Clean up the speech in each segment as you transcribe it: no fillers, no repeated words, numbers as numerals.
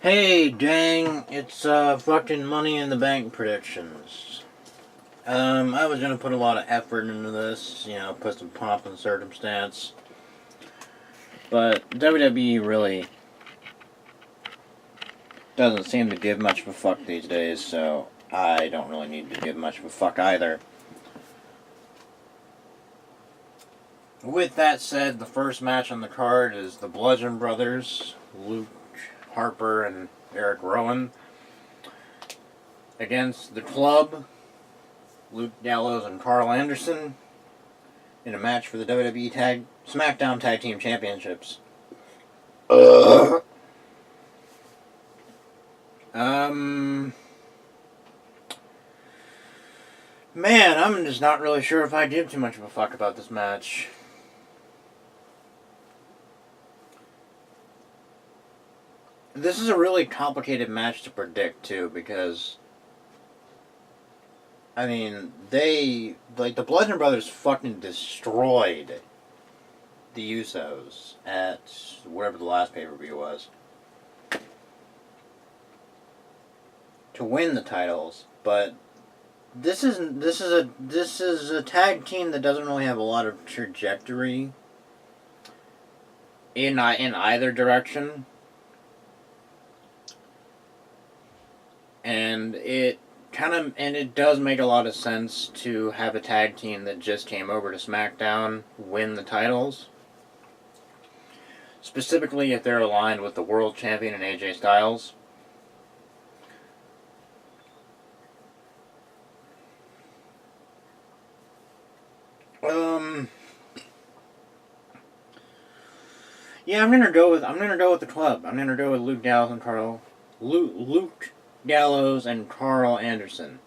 Hey, dang, it's fucking Money in the Bank predictions. I was gonna put a lot of effort into this, put some pomp and circumstance, but WWE really doesn't seem to give much of a fuck these days, so I don't really need to give much of a fuck either. With that said, the first match on the card is the Bludgeon Brothers, Luke Harper and Eric Rowan, against the Club, Luke Gallows and Carl Anderson, in a match for the WWE SmackDown Tag Team Championships. Man, I'm just not really sure if I give too much of a fuck about this match. This is a really complicated match to predict, too, because the Bludgeon Brothers fucking destroyed the Usos at whatever the last pay-per-view was to win the titles, but this is a tag team that doesn't really have a lot of trajectory in either direction, and it does make a lot of sense to have a tag team that just came over to SmackDown win the titles. Specifically if they're aligned with the world champion and AJ Styles. Yeah, I'm gonna go with the Club. I'm gonna go with Luke Gallows and Carl Anderson.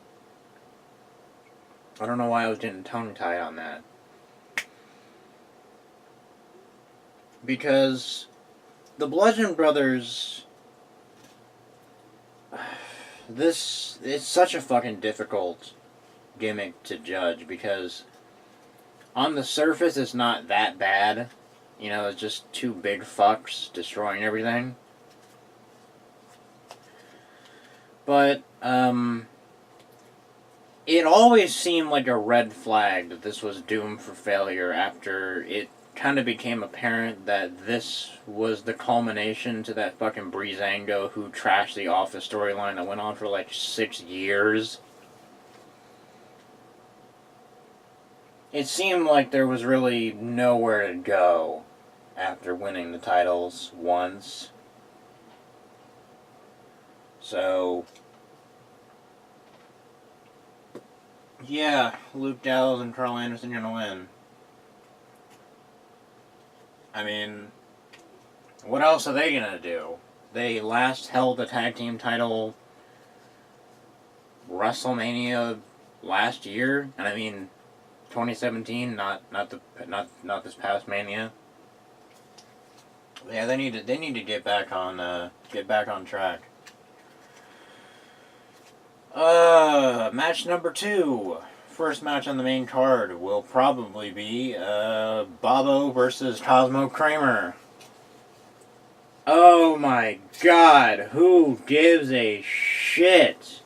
I don't know why I was getting tongue-tied on that. Because the Bludgeon Brothers, it's such a fucking difficult gimmick to judge, because on the surface it's not that bad. It's just two big fucks destroying everything. But, it always seemed like a red flag that this was doomed for failure after it kind of became apparent that this was the culmination to that fucking Breezango who trashed the Office storyline that went on for like 6 years. It seemed like there was really nowhere to go after winning the titles once. So, yeah, Luke Gallows and Carl Anderson are gonna win. What else are they gonna do? They last held the tag team title WrestleMania last year, and 2017, not this past Mania. Yeah, they need to get back on track. Match number 2. First match on the main card will probably be Bobo versus Cosmo Kramer. Oh my god, who gives a shit?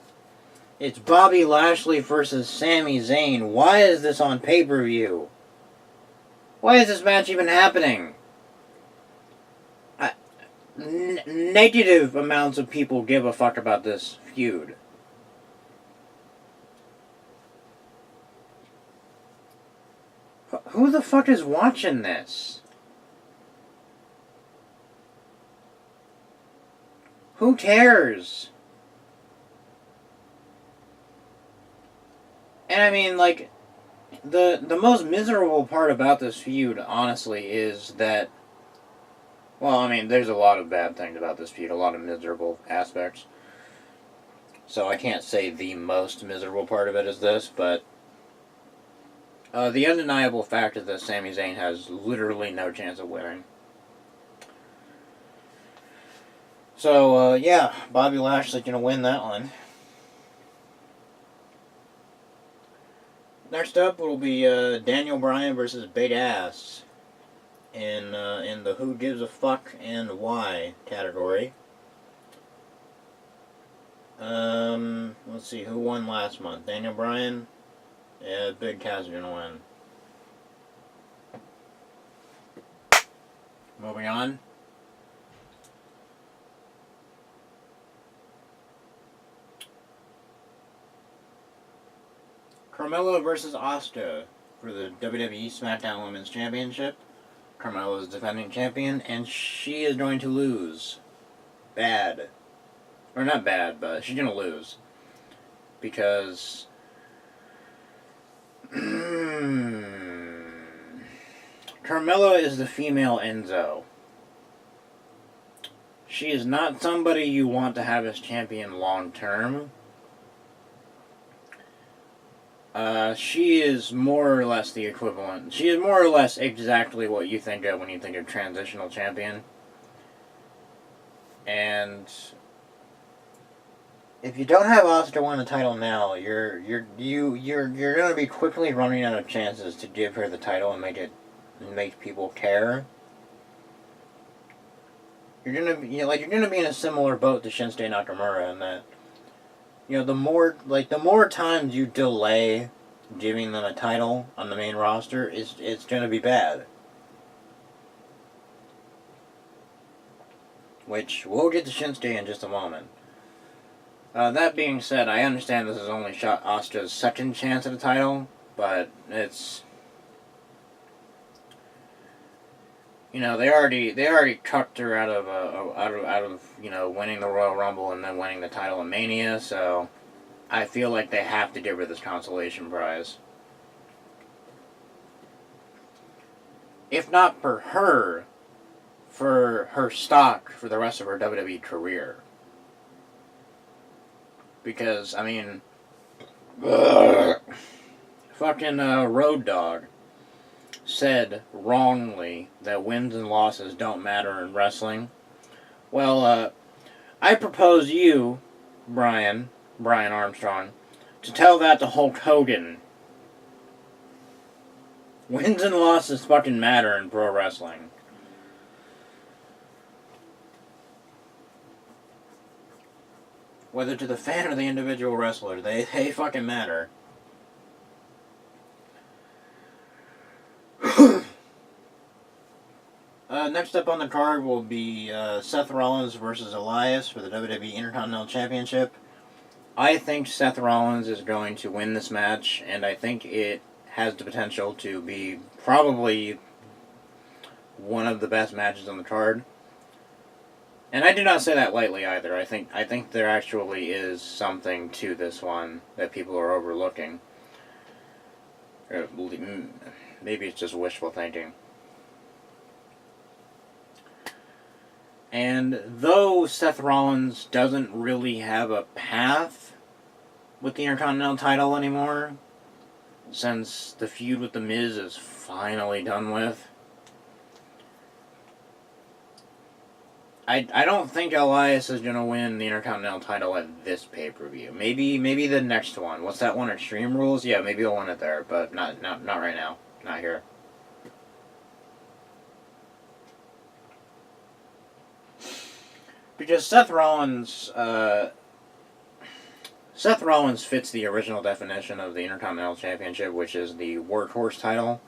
It's Bobby Lashley versus Sami Zayn. Why is this on pay-per-view? Why is this match even happening? Negative amounts of people give a fuck about this feud. Who the fuck is watching this? Who cares? And the most miserable part about this feud, honestly, is that, there's a lot of bad things about this feud, a lot of miserable aspects. So I can't say the most miserable part of it is this, but the undeniable fact is that Sami Zayn has literally no chance of winning. So, yeah, Bobby Lashley's gonna win that one. Next up will be Daniel Bryan versus Big Ass in the Who Gives a Fuck and Why category. Let's see, who won last month? Daniel Bryan? Yeah, Big Cass is gonna win. Moving on. Carmella versus Asuka for the WWE SmackDown Women's Championship. Carmella is defending champion, and she is going to lose. Bad. Or not bad, but she's going to lose. Because... Carmella is the female Enzo. She is not somebody you want to have as champion long term. She is more or less the equivalent. She is more or less exactly what you think of when you think of transitional champion. And if you don't have Asuka win the title now, you're gonna be quickly running out of chances to give her the title and make people care. You're gonna be in a similar boat to Shinsuke Nakamura in that, the more times you delay giving them a title on the main roster, it's gonna be bad. Which we'll get to Shinsuke in just a moment. That being said, I understand this is only Asuka's second chance at a title, but it's... they already cucked her out of winning the Royal Rumble and then winning the title in Mania, so I feel like they have to give her this consolation prize. If not for her stock for the rest of her WWE career. Because, fucking Road Dogg said wrongly that wins and losses don't matter in wrestling. Well, I propose you, Brian Armstrong, to tell that to Hulk Hogan. Wins and losses fucking matter in pro wrestling. Whether to the fan or the individual wrestler, they fucking matter. Next up on the card will be Seth Rollins versus Elias for the WWE Intercontinental Championship. I think Seth Rollins is going to win this match, and I think it has the potential to be probably one of the best matches on the card. And I do not say that lightly either. I think there actually is something to this one that people are overlooking. Or maybe it's just wishful thinking. And though Seth Rollins doesn't really have a path with the Intercontinental title anymore, since the feud with The Miz is finally done with, I don't think Elias is going to win the Intercontinental title at this pay-per-view. Maybe the next one. What's that one? Extreme Rules? Yeah, maybe he'll win it there, but not right now. Not here. Because Seth Rollins fits the original definition of the Intercontinental Championship, which is the workhorse title.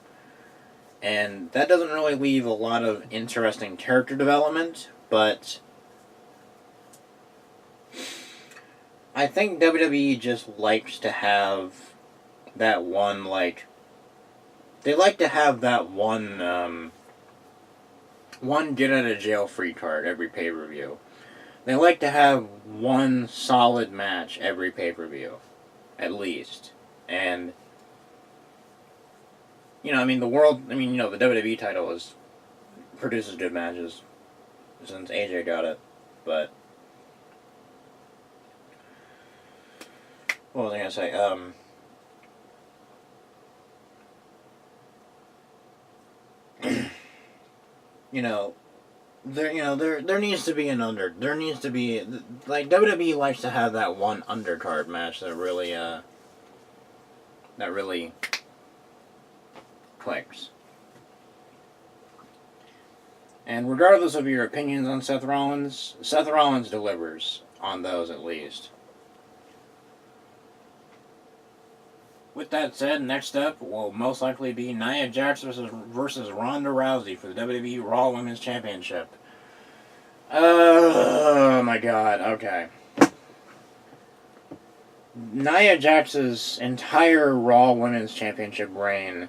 And that doesn't really leave a lot of interesting character development, but I think WWE just likes to have that one, they like to have that one get-out-of-jail-free card every pay-per-view. They like to have one solid match every pay-per-view, at least. And, the WWE title produces good matches since AJ got it, but what was I going to say? There needs to be WWE likes to have that one undercard match that really clicks. And regardless of your opinions on Seth Rollins delivers on those at least. with that said, next up will most likely be Nia Jax versus Ronda Rousey for the WWE Raw Women's Championship. Oh my god, okay. Nia Jax's entire Raw Women's Championship reign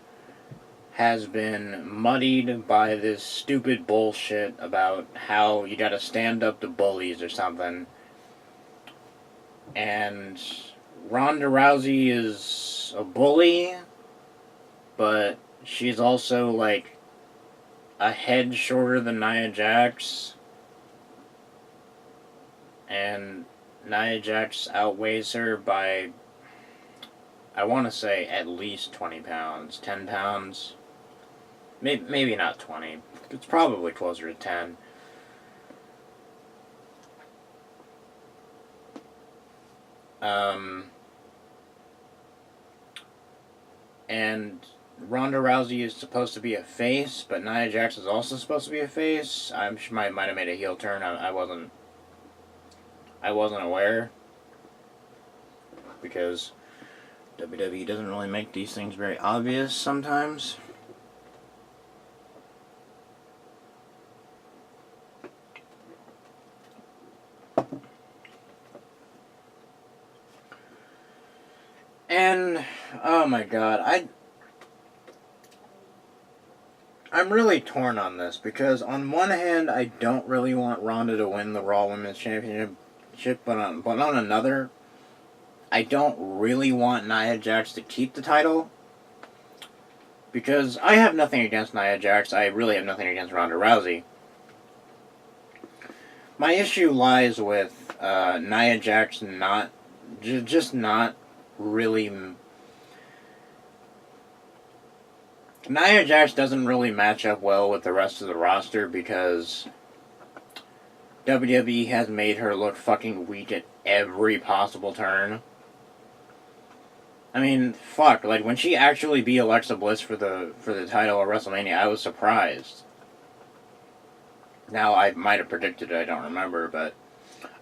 has been muddied by this stupid bullshit about how you gotta stand up to bullies or something. And Ronda Rousey is a bully, but she's also like a head shorter than Nia Jax. And Nia Jax outweighs her by, I want to say, at least 20 pounds, 10 pounds. Maybe not 20. It's probably closer to 10. And Ronda Rousey is supposed to be a face, but Nia Jax is also supposed to be a face. She might have made a heel turn. I wasn't aware, because WWE doesn't really make these things very obvious sometimes. And oh my god, I'm really torn on this, because on one hand I don't really want Ronda to win the Raw Women's Championship, but on another, I don't really want Nia Jax to keep the title, because I have nothing against Nia Jax. I really have nothing against Ronda Rousey. My issue lies with Nia Jax just not really. Nia Jax doesn't really match up well with the rest of the roster, because WWE has made her look fucking weak at every possible turn. I mean, fuck, like, when she actually beat Alexa Bliss for the title at WrestleMania, I was surprised. Now, I might have predicted it, I don't remember, but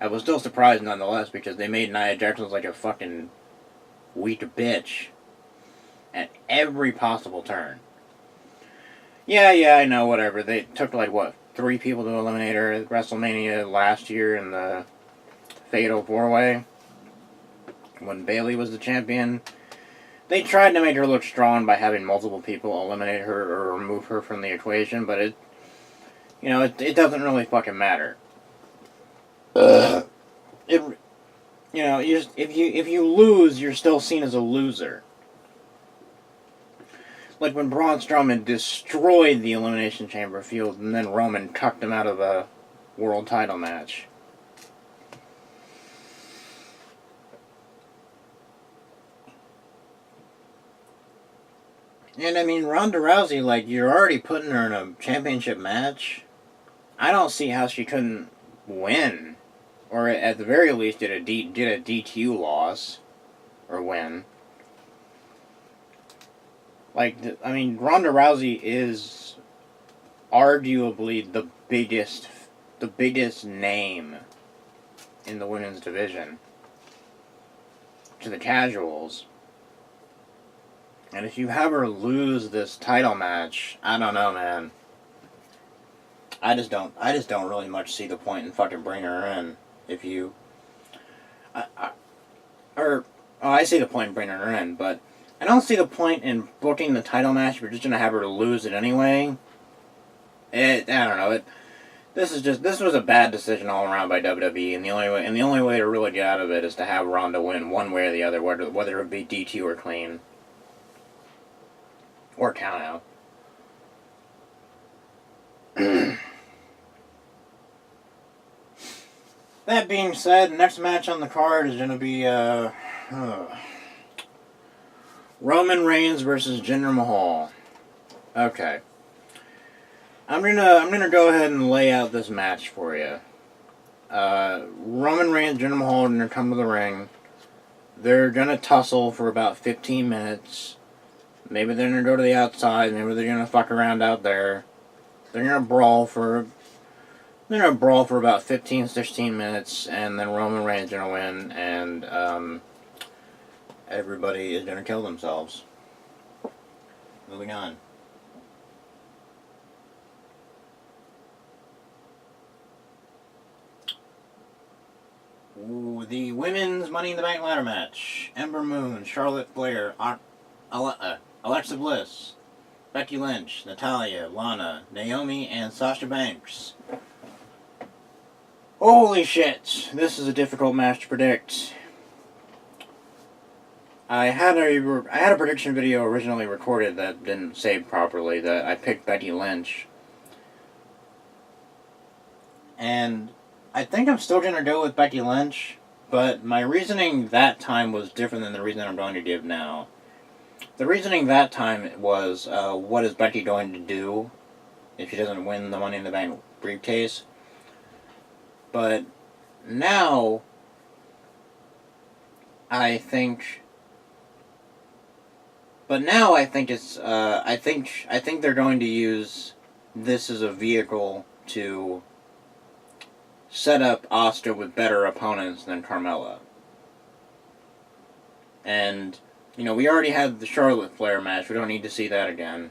I was still surprised nonetheless, because they made Nia Jax look like a fucking weak bitch at every possible turn. Yeah, I know, whatever. They took, like, 3 people to eliminate her at WrestleMania last year in the Fatal 4-Way, when Bayley was the champion. They tried to make her look strong by having multiple people eliminate her or remove her from the equation, but it doesn't really fucking matter. If you lose, you're still seen as a loser. Like when Braun Strowman destroyed the Elimination Chamber field and then Roman cucked him out of a world title match. And I mean, Ronda Rousey, like, you're already putting her in a championship match. I don't see how she couldn't win. Or at the very least get a DQ loss. Or win. Like, I mean, Ronda Rousey is arguably the biggest name in the women's division to the casuals. And if you have her lose this title match, I don't know, man. I just don't really much see the point in fucking bringing her in. If you, I see the point in bringing her in, but I don't see the point in booking the title match if you're just gonna have her lose it anyway. I don't know. This was a bad decision all around by WWE, and the only way to really get out of it is to have Ronda win one way or the other, whether it be DQ or clean. Or count out. That being said, next match on the card is going to be Roman Reigns versus Jinder Mahal. Okay. I'm gonna go ahead and lay out this match for you. Roman Reigns and Jinder Mahal are gonna come to the ring. They're gonna tussle for about 15 minutes. Maybe they're going to go to the outside. Maybe they're going to fuck around out there. They're going to brawl for about 15, 16 minutes, and then Roman Reigns is going to win, and everybody is going to kill themselves. Moving on. Ooh, the women's Money in the Bank ladder match. Ember Moon, Charlotte Flair, Alexa Bliss, Becky Lynch, Natalya, Lana, Naomi, and Sasha Banks. Holy shit, this is a difficult match to predict. I had a prediction video originally recorded that didn't save properly, that I picked Becky Lynch. And I think I'm still going to go with Becky Lynch, but my reasoning that time was different than the reason I'm going to give now. The reasoning that time was, what is Becky going to do if she doesn't win the Money in the Bank briefcase? But now, I think it's, I think they're going to use this as a vehicle to set up Asuka with better opponents than Carmella. And, you know, we already had the Charlotte Flair match. We don't need to see that again.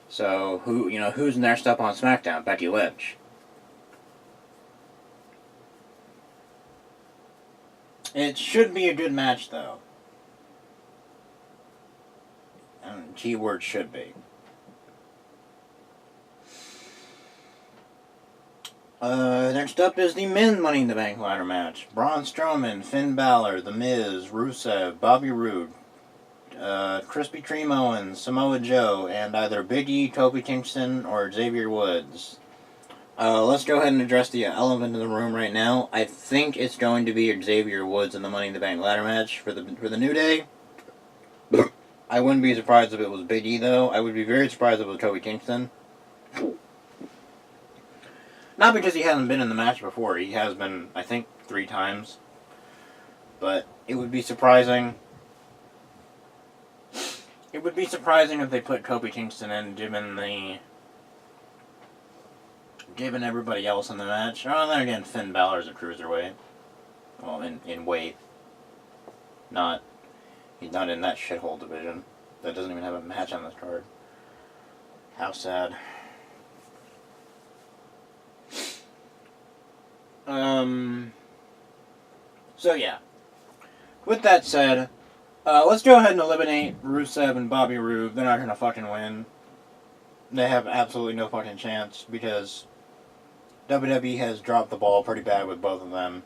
So, who's next up on SmackDown? Becky Lynch. It should be a good match, though. And keyword should be. Next up is the men's Money in the Bank ladder match. Braun Strowman, Finn Balor, The Miz, Rusev, Bobby Roode, Krispy Kreme Owens, Samoa Joe, and either Big E, Kofi Kingston, or Xavier Woods. Let's go ahead and address the elephant in the room right now. I think it's going to be Xavier Woods in the Money in the Bank ladder match for the New Day. I wouldn't be surprised if it was Big E, though. I would be very surprised if it was Kofi Kingston. Not because he hasn't been in the match before. He has been, I think, 3 times. But it would be surprising. It would be surprising if they put Kofi Kingston in, given everybody else in the match. Oh, and then again, Finn Balor's a cruiserweight. Well, in weight. He's not in that shithole division. That doesn't even have a match on this card. How sad. So yeah. With that said, let's go ahead and eliminate Rusev and Bobby Roode. They're not gonna fucking win. They have absolutely no fucking chance because WWE has dropped the ball pretty bad with both of them.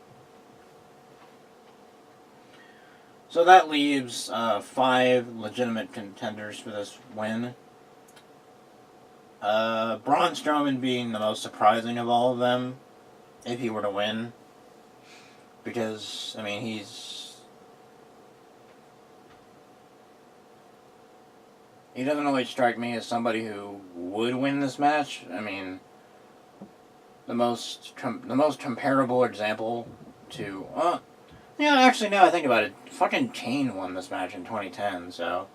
So that leaves 5 legitimate contenders for this win. Braun Strowman being the most surprising of all of them, if he were to win. Because, I mean, he doesn't really strike me as somebody who would win this match. I mean, the most comparable example to... yeah, actually, now I think about it, fucking Kane won this match in 2010, so...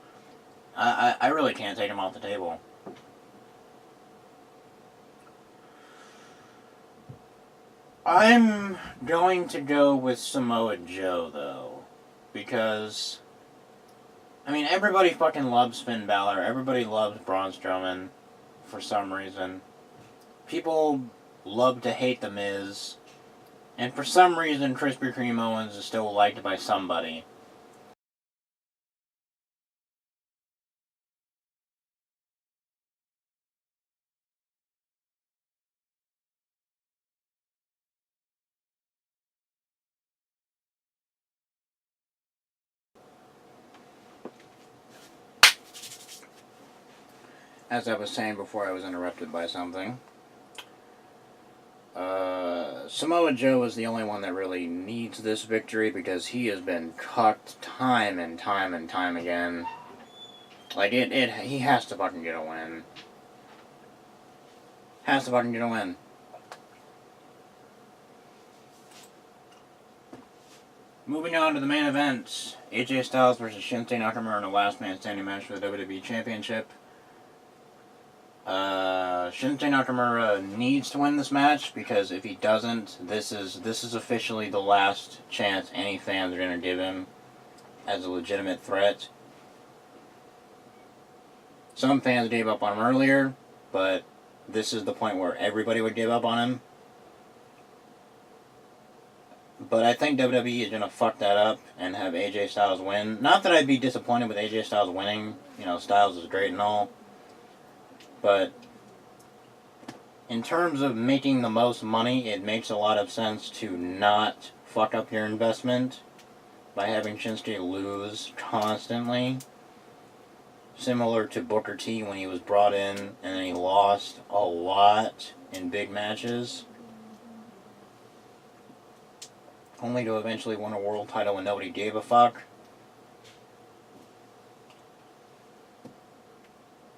I really can't take him off the table. I'm going to go with Samoa Joe, though. Because... I mean, everybody fucking loves Finn Balor. Everybody loves Braun Strowman for some reason. People love to hate The Miz. And for some reason, Krispy Kreme Owens is still liked by somebody. As I was saying before I was interrupted by something. Samoa Joe is the only one that really needs this victory because he has been cucked time and time and time again. Like, he has to fucking get a win. Has to fucking get a win. Moving on to the main event. AJ Styles versus Shinsuke Nakamura in a last man standing match for the WWE Championship. Shinsuke Nakamura needs to win this match because if he doesn't, this is officially the last chance any fans are going to give him as a legitimate threat. Some fans gave up on him earlier, but this is the point where everybody would give up on him. But I think WWE is going to fuck that up and have AJ Styles win. Not that I'd be disappointed with AJ Styles winning. You know, Styles is great and all. But in terms of making the most money, it makes a lot of sense to not fuck up your investment by having Shinsuke lose constantly. Similar to Booker T when he was brought in and then he lost a lot in big matches. Only to eventually win a world title when nobody gave a fuck.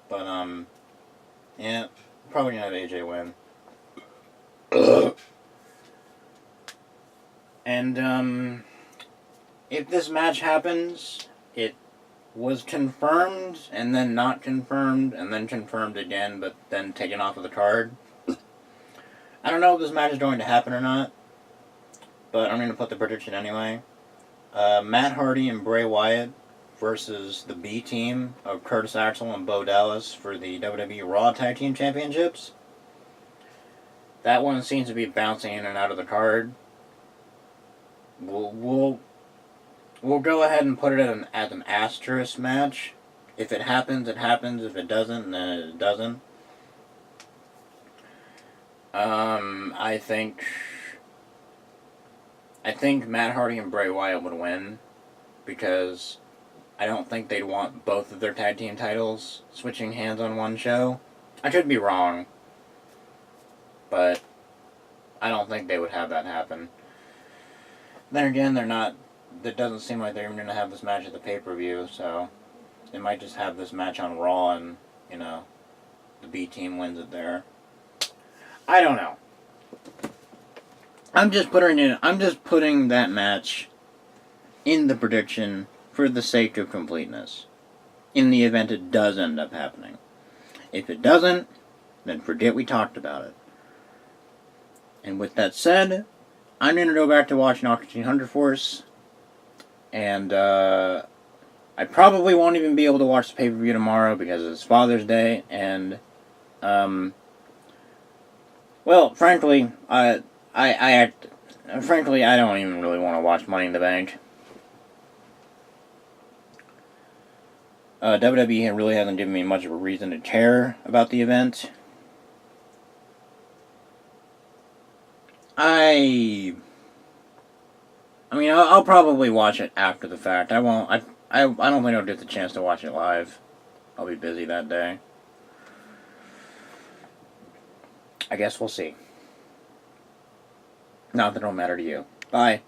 But, yeah, probably gonna have AJ win. And, if this match happens, it was confirmed, and then not confirmed, and then confirmed again, but then taken off of the card. I don't know if this match is going to happen or not, but I'm going to put the prediction anyway. Matt Hardy and Bray Wyatt versus the B team of Curtis Axel and Bo Dallas for the WWE Raw Tag Team Championships. That one seems to be bouncing in and out of the card. We'll go ahead and put it as an asterisk match. If it happens, it happens. If it doesn't, then it doesn't. I think Matt Hardy and Bray Wyatt would win because I don't think they'd want both of their tag team titles switching hands on one show. I could be wrong, but I don't think they would have that happen. Then again, they're not. It doesn't seem like they're even going to have this match at the pay-per-view, so they might just have this match on Raw and, you know, the B team wins it there. I don't know. I'm just putting that match in the prediction for the sake of completeness, in the event it does end up happening. If it doesn't, then forget we talked about it. And with that said, I'm going to go back to watching Oxygen Hunter Force, and I probably won't even be able to watch the pay-per-view tomorrow because it's Father's Day, and, well, frankly, I don't even really want to watch Money in the Bank. WWE really hasn't given me much of a reason to care about the event. I mean, I'll probably watch it after the fact. I won't. I don't think I'll get the chance to watch it live. I'll be busy that day. I guess we'll see. Not that it'll matter to you. Bye.